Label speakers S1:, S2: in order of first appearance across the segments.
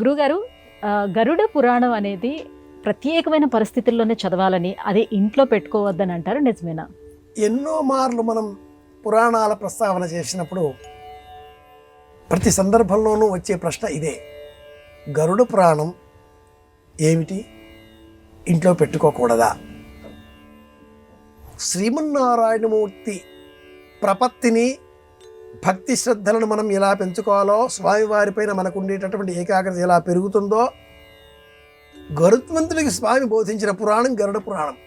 S1: గురుగారు, గరుడ పురాణం అనేది ప్రత్యేకమైన పరిస్థితుల్లోనే చదవాలని, అదే ఇంట్లో పెట్టుకోవద్దని అంటారు, నిజమేనా?
S2: ఎన్నో మార్లు మనం పురాణాల ప్రస్తావన చేసినప్పుడు ప్రతి సందర్భంలోనూ వచ్చే ప్రశ్న ఇదే: గరుడ పురాణం ఏమిటి, ఇంట్లో పెట్టుకోకూడదా? శ్రీమన్నారాయణమూర్తి ప్రపత్తిని, భక్తి శ్రద్ధలను మనం ఎలా పెంచుకోవాలో, స్వామివారిపైన మనకు ఉండేటటువంటి ఏకాగ్రత ఎలా పెరుగుతుందో, గరుత్మంతుడికి స్వామి బోధించిన పురాణం గరుడ పురాణం.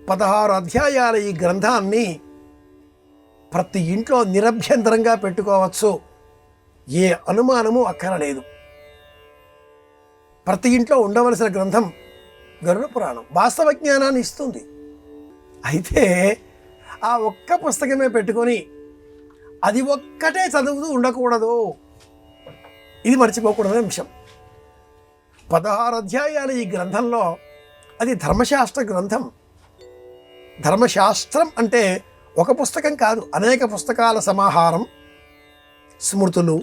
S2: 16 అధ్యాయాల ఈ గ్రంథాన్ని ప్రతి ఇంట్లో నిరభ్యంతరంగా పెట్టుకోవచ్చు, ఏ అనుమానము అక్కరలేదు. ప్రతి ఇంట్లో ఉండవలసిన గ్రంథం గరుడ పురాణం వాస్తవ జ్ఞానాన్ని ఇస్తుంది. అయితే ఆ ఒక్క పుస్తకమే పెట్టుకొని అది ఒక్కటే చదువుతూ ఉండకూడదు, ఇది మర్చిపోకూడదనే అంశం. 16 అధ్యాయాల ఈ గ్రంథంలో అది ధర్మశాస్త్ర గ్రంథం. ధర్మశాస్త్రం అంటే ఒక పుస్తకం కాదు, అనేక పుస్తకాల సమాహారం. స్మృతులు,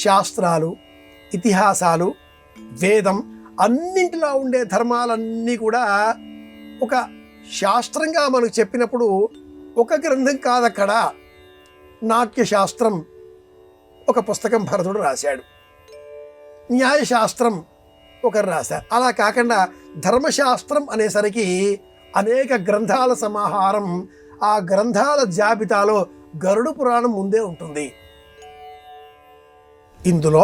S2: శాస్త్రాలు, ఇతిహాసాలు, వేదం, అన్నింటిలో ఉండే ధర్మాలన్నీ కూడా ఒక శాస్త్రంగా మనకు చెప్పినప్పుడు ఒక గ్రంథం కాదక్కడ. నాట్యశాస్త్రం ఒక పుస్తకం భరతుడు రాశాడు, న్యాయశాస్త్రం ఒకరు రాశారు. అలా కాకుండా ధర్మశాస్త్రం అనేసరికి అనేక గ్రంథాల సమాహారం. ఆ గ్రంథాల జాబితాలో గరుడ పురాణం ముందే ఉంటుంది. ఇందులో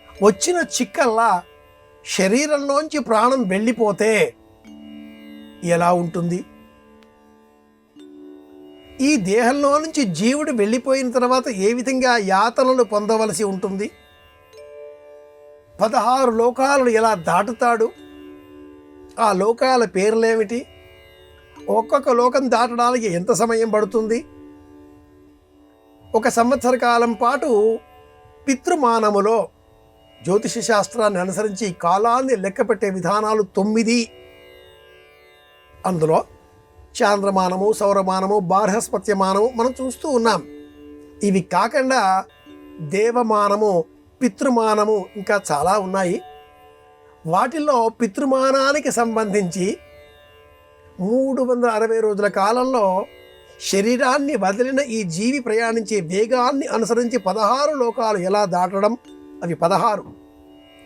S2: వచ్చిన చిక్కల్లా శరీరంలోంచి ప్రాణం వెళ్ళిపోతే ఎలా ఉంటుంది, ఈ దేహంలో నుంచి జీవుడు వెళ్ళిపోయిన తర్వాత ఏ విధంగా యాతనలు పొందవలసి ఉంటుంది, 16 లోకాలను ఎలా దాటుతాడు, ఆ లోకాల పేర్లేమిటి, ఒక్కొక్క లోకం దాటడానికి ఎంత సమయం పడుతుంది, 1 సంవత్సర కాలం పాటు పితృమానములో జ్యోతిష శాస్త్రాన్ని అనుసరించి కాలాన్ని లెక్కపెట్టే విధానాలు 9. అందులో చాంద్రమానము, సౌరమానము, బార్హస్పత్యమానము మనం చూస్తూ ఉన్నాం. ఇవి కాకుండా దేవమానము, పితృమానము ఇంకా చాలా ఉన్నాయి. వాటిల్లో పితృమానానికి సంబంధించి 360 రోజుల కాలంలో శరీరాన్ని వదిలిన ఈ జీవి ప్రయాణించే వేగాన్ని అనుసరించి 16 లోకాలు ఎలా దాటడం, అవి 16.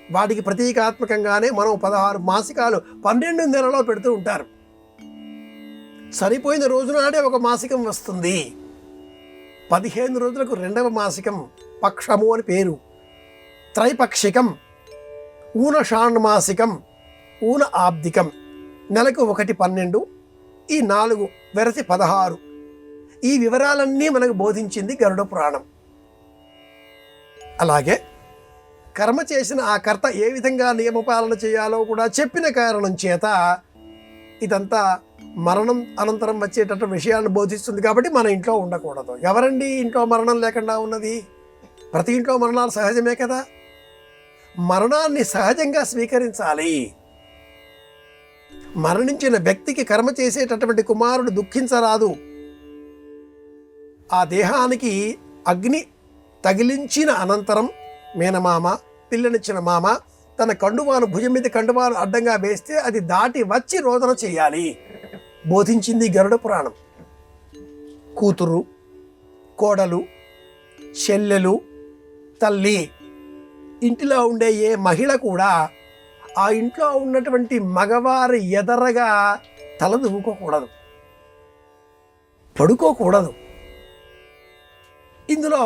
S2: వాటికి ప్రతీకాత్మకంగానే మనం 16 మాసికాలు 12 నెలలో పెడుతూ ఉంటారు. సరిపోయిన రోజు నాడే ఒక మాసికం వస్తుంది. 15 రోజులకు 2వ మాసికం పక్షము అని పేరు. త్రైపక్షికం, ఊన షాణ్మాసికం, ఊన ఆబ్దికం. నెలకు 1 12, ఈ 4 వెరసి 16. ఈ వివరాలన్నీ మనకు బోధించింది గరుడ పురాణం. అలాగే కర్మ చేసిన ఆ కర్త ఏ విధంగా నియమపాలన చేయాలో కూడా చెప్పిన కారణం చేత ఇదంతా మరణం అనంతరం వచ్చేటట్టు విషయాలను బోధిస్తుంది. కాబట్టి మన ఇంట్లో ఉండకూడదు. ఎవరండి ఇంట్లో మరణం లేకుండా ఉన్నది? ప్రతి ఇంట్లో మరణాలు సహజమే కదా. మరణాన్ని సహజంగా స్వీకరించాలి. మరణించిన వ్యక్తికి కర్మ చేసేటటువంటి కుమారుడు దుఃఖించరాదు. ఆ దేహానికి అగ్ని తగిలించిన అనంతరం మేనమామ, పిల్లనిచ్చిన మామ తన కండువాను భుజం మీద కండువాను అడ్డంగా వేస్తే అది దాటి వచ్చి రోదన చేయాలి, బోధించింది గరుడ పురాణం. కూతురు, కోడలు, చెల్లెలు, తల్లి, ఇంటిలో ఉండే ఏ మహిళ కూడా ఆ ఇంట్లో ఉన్నటువంటి మగవారి ఎదరగా తల దువ్వుకోకూడదు, పడుకోకూడదు. ఇందులో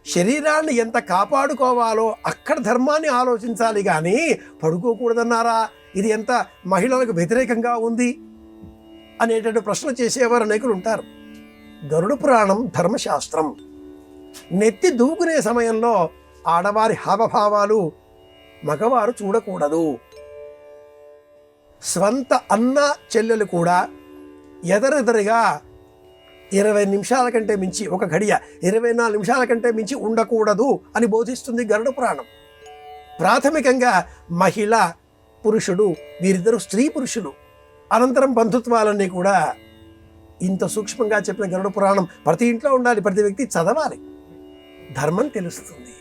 S2: శరీరాన్ని ఎంత కాపాడుకోవాలో అక్కడ ధర్మాన్ని ఆలోచించాలి కానీ పడుకోకూడదన్నారా, ఇది ఎంత మహిళలకు వ్యతిరేకంగా ఉంది అనేటువంటి ప్రశ్న చేసేవారు అనేకులు ఉంటారు. గరుడ పురాణం ధర్మశాస్త్రం. నెత్తి దూకునే సమయంలో ఆడవారి హావభావాలు మగవారు చూడకూడదు. స్వంత అన్న చెల్లెలు కూడా ఎదరెదరిగా 20 నిమిషాల కంటే మించి, ఒక గడియ 24 నిమిషాల కంటే మించి ఉండకూడదు అని బోధిస్తుంది గరుడ పురాణం. ప్రాథమికంగా మహిళ, పురుషుడు, వీరిద్దరూ స్త్రీ పురుషులు. అనంతరం బంధుత్వాలన్నీ కూడా ఇంత సూక్ష్మంగా చెప్పిన గరుడ పురాణం ప్రతి ఇంట్లో ఉండాలి, ప్రతి వ్యక్తి చదవాలి, ధర్మం తెలుస్తుంది.